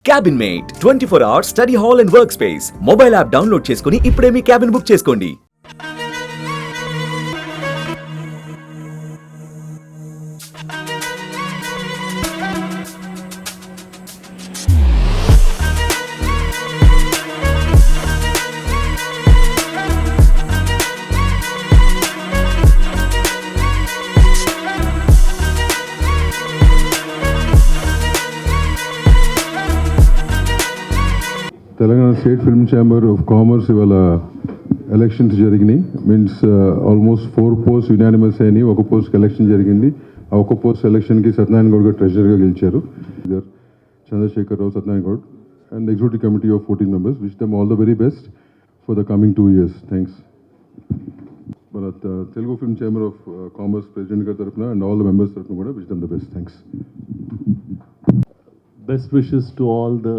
Cabinmate 24 hours study hall and workspace. Mobile app download చేసుకొని ఇప్పుడే మీ cabin book చేసుకోండి. Telangana state film chamber of commerce ఇవాళ elections జరిగినాయి. Means almost 4 post unanimous అయినాయి. ఒక పోస్ట్కి ఎలక్షన్ జరిగింది. ఆ ఒక పోస్ట్ ఎలక్షన్కి సత్యనారాయణ గౌడ్ గారు ట్రెజరర్గా గెలిచారు. Chandrasekhar Rao, Satyanarayana Goud and executive committee of 14 members. Wish them all the very best for the coming 2 years. Thanks. మన Telugu film chamber of commerce president గారి తరఫున అండ్ ఆల్ ద మెంబర్స్ తరఫున కూడా wish them the best. Thanks. Best wishes to all the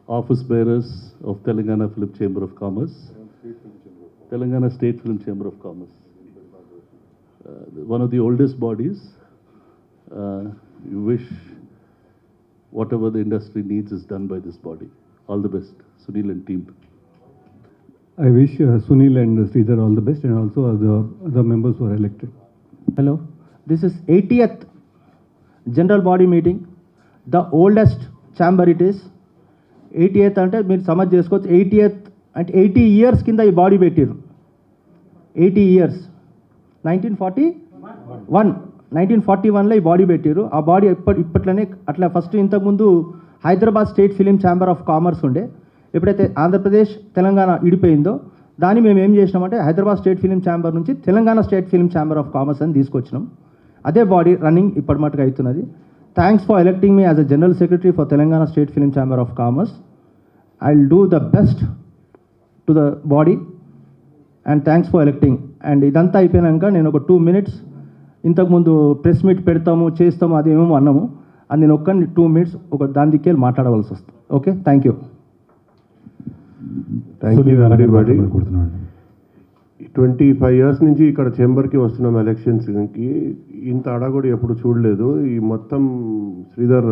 office bearers of Telangana Film Chamber of Commerce, Telangana State Film Chamber of Commerce, one of the oldest bodies. You wish whatever the industry needs is done by this body. All the best, Sunil and team. I wish Sunil and Sridhar all the best, and also the members who are elected. Hello, this is 80th general body meeting, the oldest chamber it is. 88th అంటే మీరు సమజ్ చేసుకోవచ్చు. 80th అంటే 80 years కింద ఈ body పెట్టారు. 80 years 1941లో ఈ body పెట్టారు. ఆ బాడీ ఇప్పట్లోనే అట్లా ఫస్ట్ ఇంతకుముందు Hyderabad state film chamber of commerce ఉండే. ఎప్పుడైతే ఆంధ్రప్రదేశ్ తెలంగాణ ఇడిపోయిందో దాన్ని మేము ఏం చేసినామంటే హైదరాబాద్ స్టేట్ ఫిలిం ఛాంబర్ నుంచి Telangana state film chamber of commerce అని తీసుకొచ్చినాం. అదే బాడీ రన్నింగ్ ఇప్పటి మటుకు అవుతున్నది. Thanks for electing me as a General Secretary for Telangana State Film Chamber of Commerce. I'll do the best to the body and thanks for electing. And ఇదంతా అయిపోయాక నేను ఒక 2 minutes ఇంతకుముందు ప్రెస్ మీట్ పెడతాము చేస్తాము అది ఏమేమో అన్నాము. అది నేను ఒక్క 2 minutes ఒక దాని దిక్కే మాట్లాడవలసి వస్తుంది. Okay, thank you. Thank you everybody. 25 years నుంచి ఇక్కడ చేంబర్కి వస్తున్నాం ఎలక్షన్స్కి. ఇంత అడగొడి ఎప్పుడు చూడలేదు. ఈ మొత్తం శ్రీధర్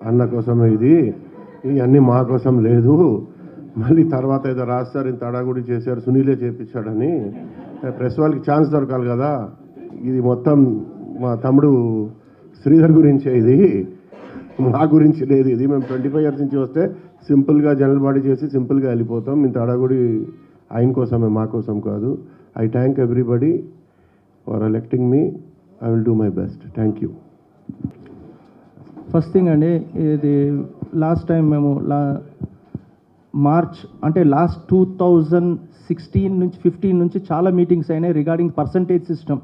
అన్న కోసమే ఇది, ఇవన్నీ మా కోసం లేదు. మళ్ళీ తర్వాత ఏదో రాస్తారు ఇంత అడగొడి చేశారు, సునీలే చేపించాడని. ప్రెస్ వాళ్ళకి ఛాన్స్ దొరకాలి కదా. ఇది మొత్తం మా తమ్ముడు శ్రీధర్ గురించే, ఇది మా గురించి లేదు. ఇది మేము 25 years నుంచి వస్తే సింపుల్గా జనరల్ బాడీ చేసి సింపుల్గా వెళ్ళిపోతాం. ఇంత అడగొడి ఆయన కోసమే, మా కోసం కాదు. I thank everybody for electing me. I will do my best. Thank you. First thing అండి, ఇది లాస్ట్ టైం మేము మార్చ్ అంటే లాస్ట్ 2016 నుంచి 15 నుంచి చాలా మీటింగ్స్ అయినాయి regarding percentage system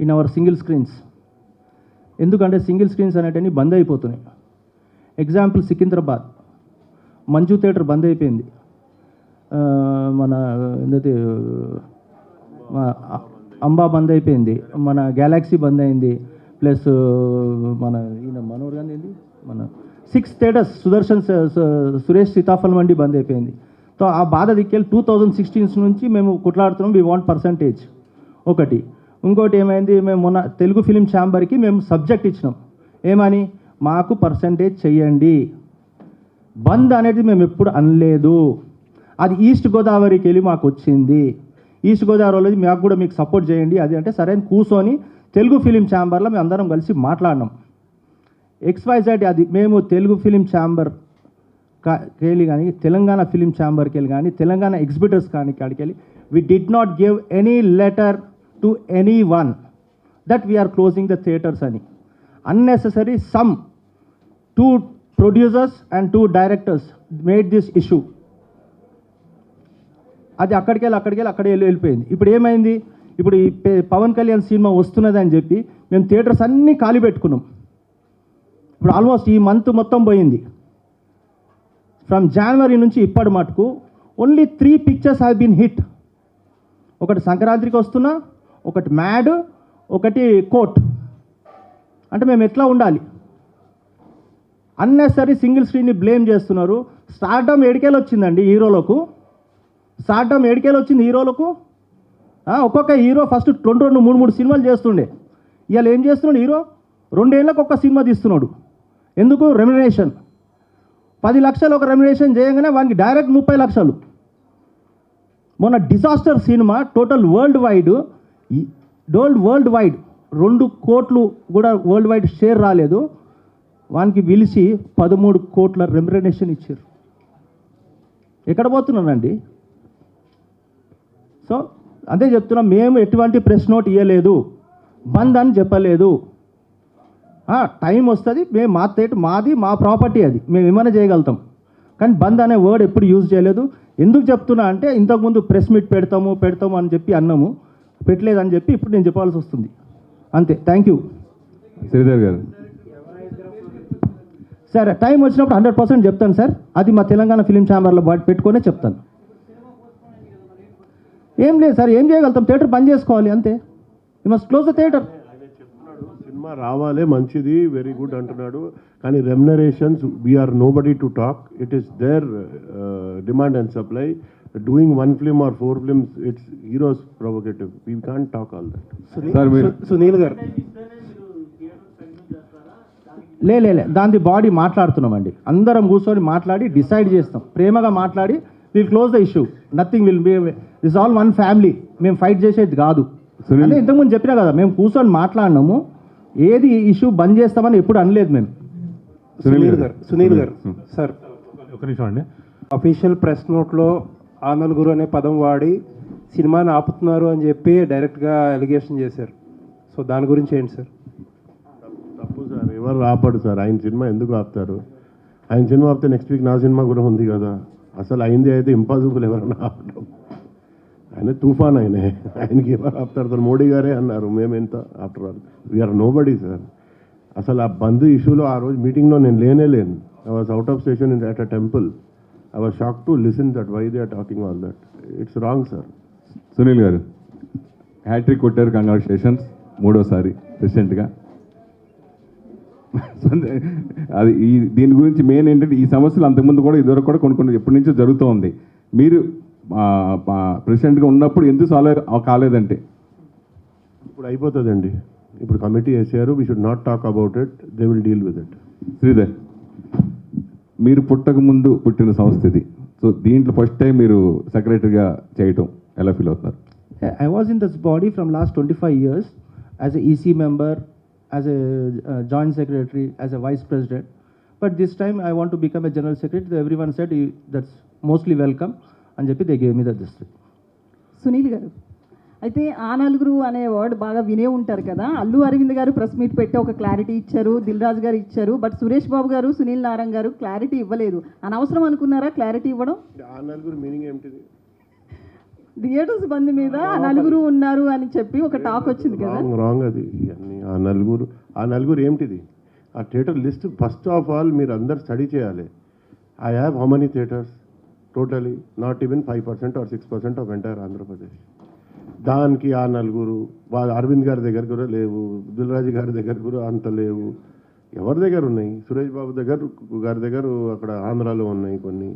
in our single screens. ఎందుకంటే సింగిల్ స్క్రీన్స్ అనేటివి బంద్ అయిపోతున్నాయి. ఎగ్జాంపుల్ సికింద్రాబాద్ మంజు థియేటర్ బంద్ అయిపోయింది. మన ఏంటంటే అంబా బంద్ అయిపోయింది, మన గ్యాలక్సీ బంద్ అయింది, ప్లస్ మన ఈయన మనోర్ గాంధీ ఏంది మన 6 థియేటర్స్ సురేష్ సీతాఫల్ మండి బంద్ అయిపోయింది. సో ఆ బాధ దిక్కెళ్ళి 2016 నుంచి మేము కొట్లాడుతున్నాం. వీ వాంట్ పర్సంటేజ్ ఒకటి. ఇంకోటి ఏమైంది, మేము మొన్న తెలుగు ఫిలిం ఛాంబర్కి మేము సబ్జెక్ట్ ఇచ్చినాం. ఏమని, మాకు పర్సంటేజ్ చెయ్యండి. బంద్ అనేది మేము ఎప్పుడు అనలేదు. అది ఈస్ట్ గోదావరికి వెళ్ళి మాకు వచ్చింది. ఈస్ట్ గోదావరిలో మాకు కూడా మీకు సపోర్ట్ చేయండి అది అంటే సరే అని కూర్చొని తెలుగు ఫిలిం ఛాంబర్లో మేము అందరం కలిసి మాట్లాడినాం. XYZ అది మేము తెలుగు ఫిలిం ఛాంబర్ వెళ్ళి కానీ తెలంగాణ ఫిలిం ఛాంబర్కి వెళ్ళి కానీ తెలంగాణ ఎగ్జిబిటర్స్ కానీ కాడికి వెళ్ళి we did not give any letter to anyone that we are closing the theatres అని. Unnecessary some 2 producers and 2 directors made this issue. అది అక్కడికి వెళ్ళిపోయింది. ఇప్పుడు ఏమైంది, ఇప్పుడు ఈ పవన్ కళ్యాణ్ సినిమా వస్తున్నది అని చెప్పి మేము థియేటర్స్ అన్నీ ఖాళీ పెట్టుకున్నాం. ఇప్పుడు ఆల్మోస్ట్ ఈ మంత్ మొత్తం పోయింది. ఫ్రమ్ జనవరి నుంచి ఇప్పటి మటుకు only 3 pictures have been hit. ఒకటి సంక్రాంతికి వస్తున్నా, ఒకటి మ్యాడ్, ఒకటి కోర్ట్. అంటే మేము ఎట్లా ఉండాలి? అన్నెసరీ సింగిల్ స్క్రీన్ని బ్లేమ్ చేస్తున్నారు. స్టార్డమ్ ఏడికేలు వచ్చిందండి హీరోలకు. స్టార్డమ్ ఏడికేలు వచ్చింది హీరోలకు. ఒక్కొక్క హీరో ఫస్ట్ 2 3 సినిమాలు చేస్తుండే. ఇవాళ ఏం చేస్తున్నాడు హీరో? 2 ఏళ్ళకు ఒక్క సినిమా తీస్తున్నాడు. ఎందుకు? రెమ్యునరేషన్. 10 లక్షలు ఒక రెమ్యునరేషన్ చేయగానే వానికి డైరెక్ట్ 30 లక్షలు. మొన్న disaster cinema total world wide 2 కోట్లు కూడా వరల్డ్ వైడ్ షేర్ రాలేదు, వానికి పిలిచి 13 కోట్ల రెమ్యునరేషన్ ఇచ్చారు. ఎక్కడ పోతున్నానండి? సో అదే చెప్తున్నాం, మేము ఎటువంటి ప్రెస్ నోట్ ఇవ్వలేదు, బంద్ అని చెప్పలేదు. టైం వస్తుంది, మేము మాది మా ప్రాపర్టీ, అది మేము ఏమైనా చేయగలుగుతాం, కానీ బంద్ అనే వర్డ్ ఎప్పుడు యూజ్ చేయలేదు. ఎందుకు చెప్తున్నా అంటే ఇంతకుముందు ప్రెస్ మీట్ పెడతాము అని చెప్పి అన్నాము, పెట్టలేదని చెప్పి ఇప్పుడు నేను చెప్పాల్సి వస్తుంది. అంతే. Thank you. శ్రీధర్ గారు. సరే, టైం వచ్చినప్పుడు 100% చెప్తాను సార్. అది మా తెలంగాణ ఫిలిం ఛాంబర్లో పెట్టుకునే చెప్తాను. ఏం లేదు సార్, ఏం చేయగలుగుతాం, థియేటర్ బంద్ చేసుకోవాలి అంతే. You must close the theatre. Cinema రావాలే, మంచిది, వెరీ గుడ్ అంటున్నాడు, కానీ remunerations we are nobody to talk. It is their demand and supply. Doing 1 film or 4 films, it's heroes provocative. We can't talk all that. Sir మీరు సునీల్ గారు, లే దాని body మాట్లాడుతున్నామండి, అందరం కూర్చొని మాట్లాడి డిసైడ్ చేస్తాం, ప్రేమగా మాట్లాడి will close the issue. Nothing will be, this all one family. మేము ఫైట్ చేసేది కాదు. అంటే ఇంతకుముందు చెప్పినా కదా, మేము కూర్చొని మాట్లాడినాము, ఏది ఇష్యూ బంద్ చేస్తామని ఎప్పుడు అనలేదు మేము. సునీల్ గారు సార్ ఒక నిమిషం అండి. అఫీషియల్ ప్రెస్ నోట్లో ఆ నలుగురు అనే పదం వాడి సినిమాని ఆపుతున్నారు అని చెప్పి డైరెక్ట్గా అలిగేషన్ చేశారు. సో దాని గురించి ఏంటి సార్? తప్పు సార్, ఎవరు ఆపడు సార్. ఆయన సినిమా ఎందుకు ఆపుతారు? ఆయన సినిమా ఆపితే నెక్స్ట్ వీక్ నా సినిమా కూడా ఉంది కదా. అసలు అయింది అయితే ఇంపాసిబుల్ ఎవరన్నా ఆపడం. ఆయన తుఫాన్, ఆయనకి ఎవరు ఆపుతారు సార్? మోడీ గారే అన్నారు మేమెంత after all we are nobody sir. అసలు ఆ బంద్ ఇష్యూలో ఆ రోజు మీటింగ్లో నేను లేను. I was out of station at a temple. I was shock to listen that why they are talking all that. It's wrong sir. Sunil గారు, హ్యాట్రిక్ కొట్టారు, కంగ్రాచులేషన్స్, 3వసారి ప్రెసిడెంట్గా. అది దీని గురించి మెయిన్ ఏంటంటే ఈ సమస్యలు అంతకుముందు కూడా ఇదివరకు కూడా కొన్ని ఎప్పటి నుంచో జరుగుతూ ఉంది. మీరు ప్రెసిడెంట్గా ఉన్నప్పుడు ఎందుకు సాల్వ్ కాలేదంటే? ఇప్పుడు అయిపోతుందండి. ఇప్పుడు కమిటీ వేసారు. We should not talk about it, they will deal with it. Sridhar, మీరు పుట్టక ముందు పుట్టిన సంస్థ ఇది. సో దీంట్లో ఫస్ట్ టైం మీరు సెక్రటరీగా చేయటం ఎలా ఫీల్ అవుతున్నారు? I was in this body from last 25 years as a EC member, as a joint secretary, as a vice president. But this time I want to become a general secretary. Everyone said that's mostly welcome and చెప్పి they gave me the district. Sunil గారు, అయితే ఆ నలుగురు అనే word బాగా వినే ఉంటారు కదా. అల్లు అరవింద్ గారు ప్రెస్ మీట్ పెట్టి ఒక క్లారిటీ ఇచ్చారు, దిల్ రాజు గారు ఇచ్చారు, బట్ సురేష్ బాబు గారు, సునీల్ నారాయణ గారు క్లారిటీ ఇవ్వలేదు. అనవసరం అనుకున్నారా క్లారిటీ ఇవ్వడం? ఆ నలుగురు మీనింగ్ ఏమిటిది? థియేటర్స్ బంద్ మీద ఆ నలుగురు ఉన్నారు అని చెప్పి ఒక టాక్ వచ్చింది కదా. రాంగ్ అది. ఇవన్నీ ఆ నలుగురు ఏమిటిది? ఆ theatre list first of all మీరు అందరు స్టడీ చేయాలి. I have how many theatres totally? Not even 5% or 6% of entire Andhra Pradesh. దానికి ఆ నలుగురు అరవింద్ గారి దగ్గర కూడా లేవు, దిల్రాజు గారి దగ్గర కూడా అంత లేవు. ఎవరి దగ్గర ఉన్నాయి? సురేష్ బాబు గారి దగ్గర అక్కడ ఆంధ్రాలో ఉన్నాయి కొన్ని.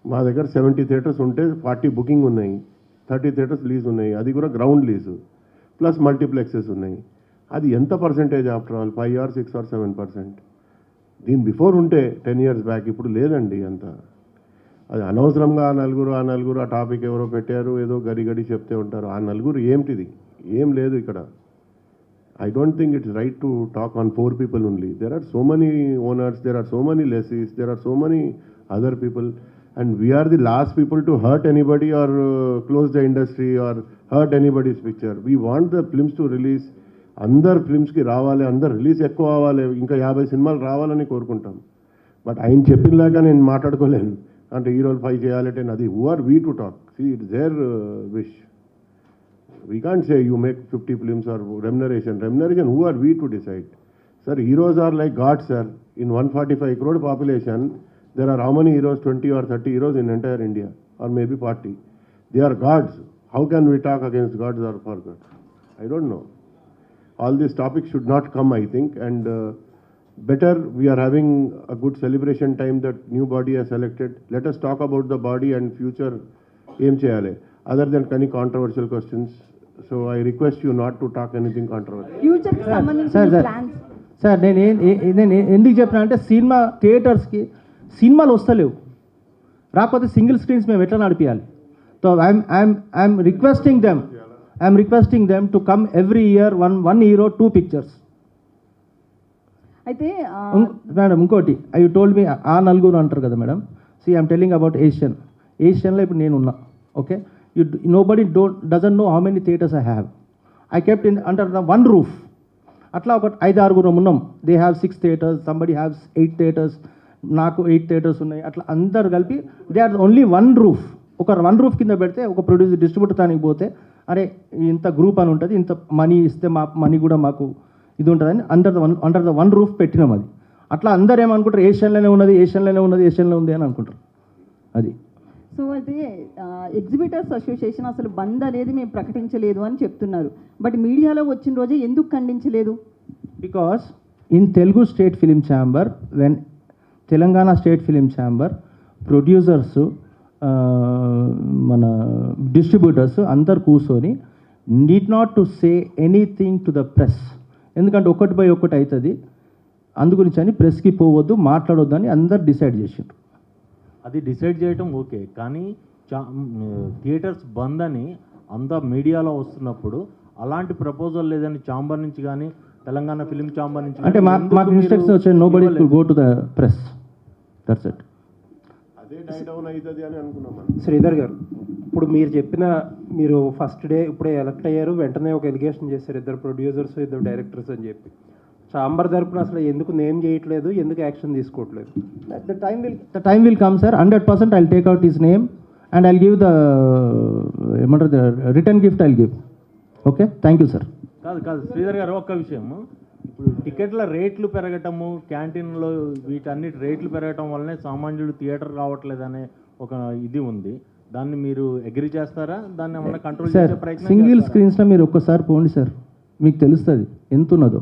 మా దగ్గర 70 థియేటర్స్ ఉంటే 40 బుకింగ్ ఉన్నాయి, 30 థియేటర్స్ లీజ్ ఉన్నాయి, అది కూడా గ్రౌండ్ లీజు ప్లస్ మల్టీప్లెక్సెస్ ఉన్నాయి. అది ఎంత percentage after all? 5 or 6 or 7%. దీని బిఫోర్ ఉంటే 10 years బ్యాక్, ఇప్పుడు లేదండి అంత. అది అనవసరంగా ఆ నలుగురు ఆ టాపిక్ ఎవరో పెట్టారు, ఏదో గడి చెప్తే ఉంటారు. ఆ నలుగురు ఏమిటిది? ఏం లేదు ఇక్కడ. I don't think it's right to talk on 4 people only. There are so many owners, there are so many lessees, there are so many other people, and we are the last people to hurt anybody or close the industry or hurt anybody's picture. We want the films to release. అందరు ఫిల్మ్స్కి రావాలి, అందరు release ఎక్కువ అవ్వాలి, ఇంకా 50 సినిమాలు రావాలని కోరుకుంటాం. But ఆయన చెప్పినలాగా నేను మాట్లాడుకోలేను. అంటే హీరోలు 5 చేయాలంటే అది who are we to talk? See it's their wish. We can't say you make 50 films or remuneration. Who are we to decide? Sir, heroes are like gods, sir. In 145 crore population, there are how many heroes? 20 or 30 heroes in entire India, or maybe 40. They are gods. How can we talk against gods or for gods? I don't know. All these topics should not come, I think, and better we are having a good celebration time that new body has selected. Let us talk about the body and future aim cheyale, other than any controversial questions. So I request you not to talk anything controversial. Future కి సంబంధించిన plans sir నేను ఎందుకు చెప్పినా అంటే cinema థియేటర్స్కి సినిమాలు వస్తలేవు, రాకపోతే సింగిల్ స్క్రీన్స్ మేము ఎట్లా నడిపించాలి? So I'm requesting them to come every year one hero 2 pictures. అయితే మేడం ఇంకోటి, ఐ టోల్డ్ మీ ఆ నలుగురు అంటారు కదా మేడం. ఐఎమ్ టెల్లింగ్ అబౌట్ ఏషియన్లో ఇప్పుడు నేను ఉన్నా. Okay, nobody doesn't know how many theatres I have. I kept in under the one roof. అట్లా ఒక 5-6 ఉన్నాం. They have 6 theatres, somebody haves 8 theatres, నాకు 8 theatres ఉన్నాయి. అట్లా అందరు కలిపి they are only one roof. ఒక వన్ రూఫ్ కింద పెడితే ఒక ప్రొడ్యూసర్ డిస్ట్రిబ్యూటర్ దానికి పోతే అరే ఇంత గ్రూప్ అని ఉంటుంది, ఇంత మనీ ఇస్తే మా మనీ కూడా మాకు ఇది ఉంటుందని అండర్ ద వన్ రూఫ్ పెట్టినాం. అది అట్లా అందరు ఏమనుకుంటారు, ఏషియన్లోనే ఉంది అని అనుకుంటారు. అది సో అయితే ఎగ్జిబిటర్స్ అసోసియేషన్ అసలు బంద్ అనేది మేము ప్రకటించలేదు అని చెప్తున్నారు. బట్ మీడియాలో వచ్చిన రోజే ఎందుకు ఖండించలేదు? Because in Telugu state film chamber, when Telangana state film chamber producers, మన డిస్ట్రిబ్యూటర్స్ అందరు కూర్చొని need not to say anything to the press. ఎందుకంటే ఒకటి బై ఒకటి అవుతుంది, అందుగురించి అని ప్రెస్కి పోవద్దు, మాట్లాడొద్దు అని అందరు డిసైడ్ చేసారు. అది డిసైడ్ చేయటం ఓకే, కానీ థియేటర్స్ బంద్ అని అంతా మీడియాలో వస్తున్నప్పుడు అలాంటి ప్రపోజల్ లేదని ఛాంబర్ నుంచి కానీ తెలంగాణ ఫిలిం ఛాంబర్ నుంచి అంటే మాకు ఇన్స్ట్రక్షన్ వచ్చాయి, nobody to go to the press, that's it. అదే డై డౌన్ అవుతుంది అని అనుకున్నాం. శ్రీధర్ గారు, ఇప్పుడు మీరు ఫస్ట్ డే ఇప్పుడే ఎలక్ట్ అయ్యారు, వెంటనే ఒక ఎలిగేషన్ చేశారు, 2 ప్రొడ్యూసర్స్ 2 డైరెక్టర్స్ అని చెప్పి. ఛాంబర్ తరపున అసలు ఎందుకు నేమ్ చేయట్లేదు, ఎందుకు యాక్షన్ తీసుకోవట్లేదు? The time will come, sir. 100% I'll take out his name and I'll give the return gift I'll give. Okay? Thank you, sir. కాదు శ్రీధర్ గారు, ఒక్క విషయం. ఇప్పుడు టికెట్ల రేట్లు పెరగటము, క్యాంటీన్లో వీటన్నిటి రేట్లు పెరగటం వల్లనే సామాన్యుడు థియేటర్ రావట్లేదనే ఒక ఇది ఉంది. దాన్ని మీరు అగ్రి చేస్తారా? దాన్ని ఏమన్నా కంట్రోల్ చేసే ప్రయత్నం? సింగిల్ స్క్రీన్స్లో మీరు ఒక్కసారి పోండి సార్, మీకు తెలుస్తుంది ఎంత ఉన్నదో.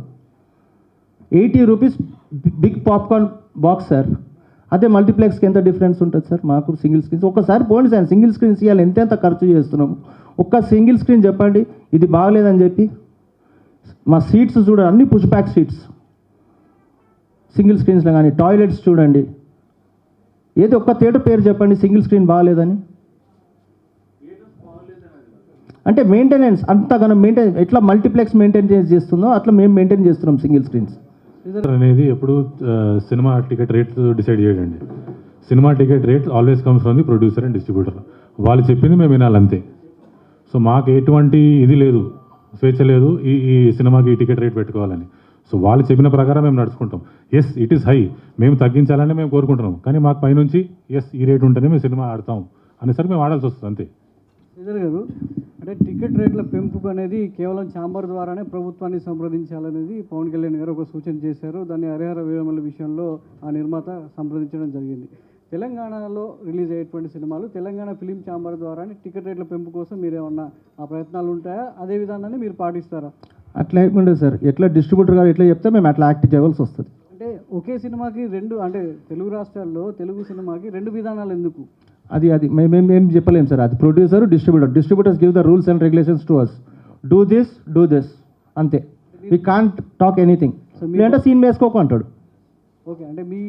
80 rupees big popcorn box sir. అదే మల్టీప్లెక్స్కి ఎంత డిఫరెన్స్ ఉంటుంది సార్ మాకు సింగిల్ స్క్రీన్స్? ఒక్కసారి పోండి సార్, సింగిల్ స్క్రీన్స్ ఇవ్వాలి, ఎంత ఖర్చు చేస్తున్నాము. ఒక్క సింగిల్ స్క్రీన్ చెప్పండి ఇది బాగలేదని చెప్పి. మా సీట్స్ చూడండి, అన్ని పుష్ బ్యాక్ సీట్స్ సింగిల్ స్క్రీన్స్లో. కానీ టాయిలెట్స్ చూడండి, ఏదో ఒక్క థియేటర్ పేరు చెప్పండి సింగిల్ స్క్రీన్ బాగలేదని. అంటే మెయింటెనెన్స్ అంతగానో ఎట్లా మల్టీప్లెక్స్ మెయింటైన్ చేస్తుందో అట్లా మేము మెయింటైన్ చేస్తున్నాం సింగిల్ స్క్రీన్స్ అనేది. ఎప్పుడు సినిమా టికెట్ రేట్ డిసైడ్ చేయడండి. Cinema ticket rate always comes from the producer and distributor. వాళ్ళు చెప్పింది మేము వినాలి అంతే. సో మాకు ఎటువంటి ఇది లేదు, స్వేచ్ఛ లేదు ఈ సినిమాకి ఈ టికెట్ రేట్ పెట్టుకోవాలని. సో వాళ్ళు చెప్పిన ప్రకారం మేము నడుచుకుంటాం. ఎస్ ఇట్ ఈస్ హై, మేము తగ్గించాలని మేము కోరుకుంటున్నాం, కానీ మాకు పైనుంచి ఎస్ ఈ రేట్ ఉంటేనే మేము సినిమా ఆడతాం అనేసరికి మేము ఆడాల్సి వస్తుంది అంతే. శ్రీధర్ గారు, అంటే టికెట్ రేట్ల పెంపు అనేది కేవలం ఛాంబర్ ద్వారానే ప్రభుత్వాన్ని సంప్రదించాలనేది పవన్ కళ్యాణ్ గారు ఒక సూచన చేశారు. దాన్ని హరిహర వీరమల విషయంలో ఆ నిర్మాత సంప్రదించడం జరిగింది. తెలంగాణలో రిలీజ్ అయ్యేటువంటి సినిమాలు తెలంగాణ ఫిలిం ఛాంబర్ ద్వారానే టికెట్ రేట్ల పెంపు కోసం మీరు ఏమన్నా ఆ ప్రయత్నాలు ఉంటాయా? అదే విధానాన్ని మీరు పాటిస్తారా? అట్లా అయిపోయింది సార్, ఎట్లా డిస్ట్రిబ్యూటర్ గారు ఎట్లా చెప్తే మేము అట్లా యాక్ట్ చేయవలసి వస్తుంది. అంటే ఒకే సినిమాకి అంటే తెలుగు రాష్ట్రాల్లో తెలుగు సినిమాకి 2 విధానాలు ఎందుకు? అది మేము చెప్పలేము సార్. అది producer distributors give the rules and regulations to us. Do this అంతే. We can't talk anything. అంటే సీన్ వేసుకోకు అంటాడు. ఓకే, అంటే మీ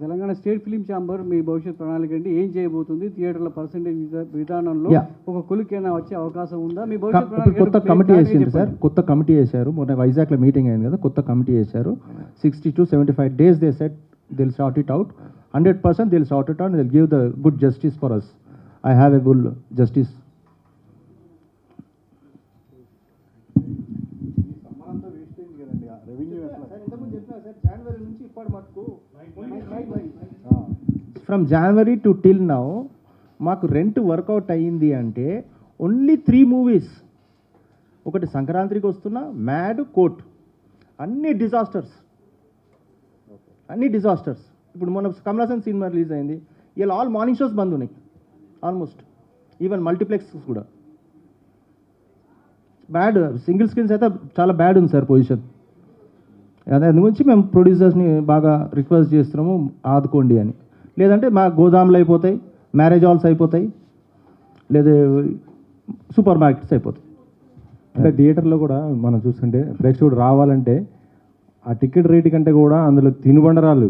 తెలంగాణ స్టేట్ ఫిలిం ఛాంబర్ మీ భవిష్యత్ ప్రణాళిక అంటే ఏం చేయబోతుంది? థియేటర్ల పర్సెంటేజ్ విధానంలో ఒక కొలికైనా వచ్చే అవకాశం ఉందా? మీ భవిష్యత్ ప్రణాళిక కొత్త కమిటీ వేసింది సార్, కొత్త కమిటీ వేశారు. మొన్న వైజాగ్లో మీటింగ్ అయింది కదా, కొత్త కమిటీ వేశారు. 60 to 75 days they said they'll sort it out. 100% they'll sort it out and they'll give the good justice for us. I have a full justice. From January to till now మాకు rent work out అయ్యింది అంటే only 3 movies. ఒకటి సంక్రాంతికి వస్తున్న, mad, court, అన్ని disasters. ఇప్పుడు మొన్న Kamal Haasan cinema release అయింది, ఇలా ఆల్ మార్నింగ్ షోస్ బంద్ ఉన్నాయి ఆల్మోస్ట్, ఈవెన్ మల్టీప్లెక్స్ కూడా. బ్యాడ్ సింగిల్ స్క్రీన్స్ అయితే చాలా బ్యాడ్ ఉంది సార్ పొజిషన్. అదే గురించి మేము ప్రొడ్యూసర్స్ని బాగా రిక్వెస్ట్ చేస్తున్నాము, ఆదుకోండి అని. లేదంటే మా గోదాములు అయిపోతాయి, మ్యారేజ్ హాల్స్ అయిపోతాయి, లేదా సూపర్ మార్కెట్స్ అయిపోతాయి. అంటే థియేటర్లో కూడా మనం చూస్తుంటే ప్రేక్షకుడు రావాలంటే ఆ టికెట్ రేటు కంటే కూడా అందులో తినుబండరాలు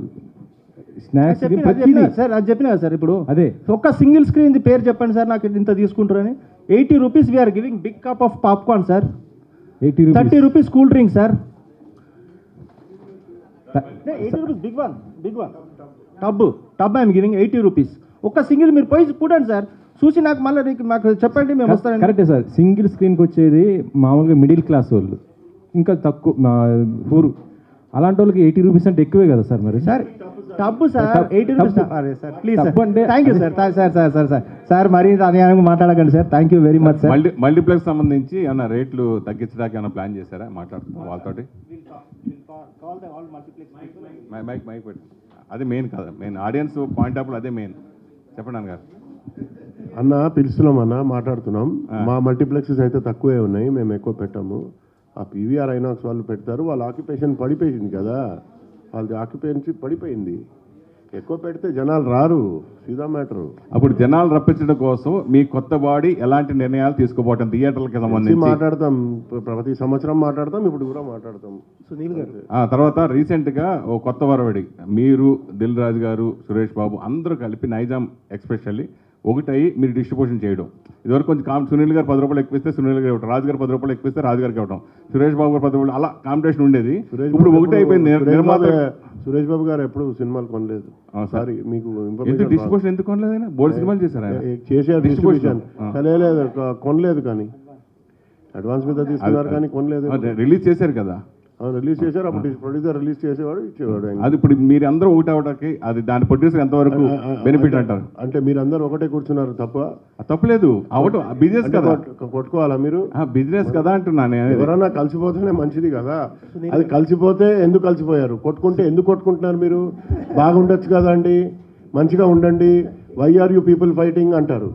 స్నాక్స్ సార్ అది చెప్పిన కదా సార్ ఇప్పుడు అదే ఒక్క సింగిల్ స్క్రీన్ పేరు చెప్పండి సార్, నాకు ఇంత తీసుకుంటారని. 80 rupees we're giving big cup of popcorn sir. 30 rupees cool drink sir. 80 rupees big one tub I'm giving 80 rupees. ఒక్క సింగిల్ మీరు పోయి చూడండి సార్, చూసి నాకు మళ్ళీ మాకు చెప్పండి, మేము వస్తారండి. కరెక్టే సార్. సింగిల్ స్క్రీన్కి వచ్చేది మామూలుగా మిడిల్ క్లాస్ వాళ్ళు, ఇంకా తక్కువ పూరు అలాంటి వాళ్ళకి 80 రూపీస్ అంటే ఎక్కువే కదా సార్. మరి సార్ టబ్బు సార్ 80 రూపీస్. అరే సార్ ప్లీజ్ సార్, అంటే థ్యాంక్ యూ సార్. సార్ మరీ అన్యాయంగా మాట్లాడకండి sir. Thank you very much sir. Multiplex సంబంధించి ఏమైనా రేట్లు తగ్గించడానికి ఏమైనా ప్లాన్ చేశారా? మాట్లాడుతున్నాం వాళ్ళతోటి. మైక్ పెట్టు, అది మెయిన్ కదా, మెయిన్ ఆడియన్స్ పాయింట్ ఆఫ్ అదే మెయిన్. చెప్పండి అన్నగారు. అన్న పిలుస్తున్నాం అన్న, మాట్లాడుతున్నాం. మా మల్టీప్లెక్సెస్ అయితే తక్కువే ఉన్నాయి, మేము ఎక్కువ పెట్టాము. ఆ పీవీఆర్ ఐనాక్స్ వాళ్ళు పెడతారు, వాళ్ళ ఆక్యుపేషన్ పడిపోయింది కదా, వాళ్ళది ఆక్యుపేషన్ పడిపోయింది. ఎక్కువ పెడితే జనాలు రారు, సీదా మ్యాటరు. అప్పుడు జనాలు రప్పించడం కోసం మీ కొత్త బాడీ ఎలాంటి నిర్ణయాలు తీసుకోబోవటం థియేటర్లకి సంబంధించి మాట్లాడతాం, ప్రతి సంవత్సరం మాట్లాడతాం, ఇప్పుడు కూడా మాట్లాడతాం. సునీల్ గారు తర్వాత రీసెంట్గా ఓ కొత్త వరవడి, మీరు దిల్ రాజు గారు, సురేష్ బాబు అందరూ కలిపి నైజాం ఎక్స్పెషల్లీ ఒకటై మీరు డిస్ట్రిబ్యూషన్ చేయడం. ఇదివరకు కొంచెం సునీల్ గారు 10 రూపాయలు ఎక్కువిస్తే సునీల్ గారు ఇవ్వడం, రాజు గారు 10 రూపాయలు ఎక్కువిస్తే రాజు గారికి ఇవ్వడం, సురేష్ బాబు గారు 10 రూపాయలు, అలా కాంపిటీషన్ ఉండేది. ఇప్పుడు ఒకటి అయిపోయింది. సురేష్ బాబు గారు ఎప్పుడు సినిమాలు కొనలేదు. సారీ, మీకు డిస్ట్రిబ్యూషన్ ఎందుకు కొనలేదు? బోర్డు సినిమాలు చేశారు, చేశారు డిస్ట్రిబ్యూషన్, కొనలేదు. కానీ అడ్వాన్స్ మీద తీసుకున్నారు కానీ కొనలేదు. రిలీజ్ చేశారు కదా, రిలీజ్ చేశారు. అప్పుడు ప్రొడ్యూసర్ రిలీజ్ చేసేవాడు, ఇచ్చేవాడు. అది ఇప్పుడు మీరు అందరూ ఒకటి అవడానికి అది దాని ప్రొడ్యూసర్ ఎంతవరకు బెనిఫిట్ అంటారు? అంటే మీరు అందరూ ఒకటే కూర్చున్నారు తప్ప తప్పలేదు. అవటం బిజినెస్ కదా, కొట్టుకోవాలా మీరు? బిజినెస్ కదా అంటున్నాను. ఎవరన్నా కలిసిపోతేనే మంచిది కదా. అది కలిసిపోతే ఎందుకు కలిసిపోయారు? కొట్టుకుంటే ఎందుకు కొట్టుకుంటున్నారు మీరు? బాగుండొచ్చు కదా అండి, మంచిగా ఉండండి. Why are you people fighting అంటారు.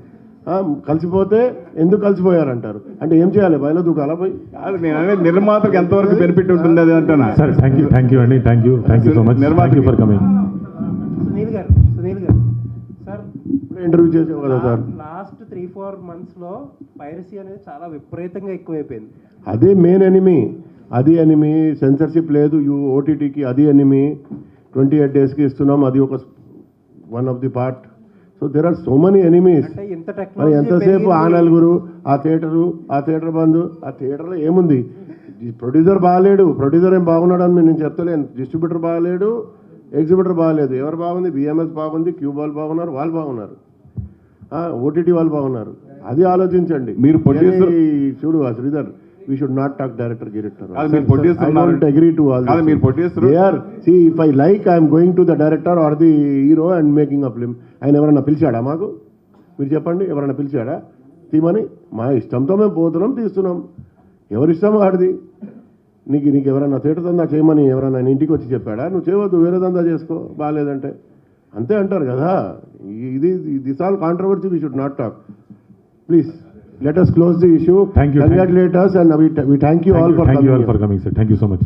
కలిసిపోతే ఎందుకు కలిసిపోయారంటారు. అంటే ఏం చేయాలి? బయలు దూకాలా పోయి? నేను అనేది నిర్మాతకు ఎంతవరకు బెనిఫిట్ ఉంటుంది అది అంటున్నా. సార్ థ్యాంక్ యూ అండి, thank you so much for coming. Sunil గారు సార్ ఇంటర్వ్యూ చేసావు కదా సార్. లాస్ట్ 3-4 monthsలో పైరసీ అనేది చాలా విపరీతంగా ఎక్కువైపోయింది. అదే మెయిన్ ఎనిమీ, అది ఎనిమీ. సెన్సర్షిప్ లేదు ఓటీటీకి, అది ఎనిమీ. 28 daysకి ఇస్తున్నాం, అది ఒక one of the part. So there are so many enemies. మరి ఎంతసేపు ఆ నలుగురు, ఆ థియేటర్ బంద్. ఆ థియేటర్లో ఏముంది? ప్రొడ్యూసర్ బాగాలేడు, ప్రొడ్యూసర్ ఏం బాగున్నాడు అని నేను చెప్తలేను. డిస్ట్రిబ్యూటర్ బాగాలేడు, ఎగ్జిబ్యూటర్ బాగాలేదు. ఎవరు బాగుంది? బిఎంఎస్ బాగుంది, క్యూబ్ వాళ్ళు బాగున్నారు, వాళ్ళు బాగున్నారు, ఓటీటీ వాళ్ళు బాగున్నారు. అది ఆలోచించండి మీరు. ప్రొడ్యూసర్ చూడు Sridhar, we should not talk director. I don't agree to all this. మీరు producer here, see, if I like, I am going to the director or the hero and making a film. ఆయన ఎవరన్నా పిలిచాడా మాకు? మీరు చెప్పండి, ఎవరన్నా పిలిచాడా తీమని? మా ఇష్టంతో మేము పోతున్నాం, తీస్తున్నాం. ఎవరి ఇష్టం వాడిది. నీకు ఎవరన్నా థియేటర్ దందా చేయమని ఎవరన్నా ఇంటికి వచ్చి చెప్పాడా? నువ్వు చేయవద్దు, వేరే దందా చేసుకో, బాగాలేదంటే అంతే అంటారు కదా. This all controversy, we should not talk. Please. Let us close the issue. Thank you. Congratulate us, and we thank you all for coming. Thank you all for coming, sir. Thank you so much.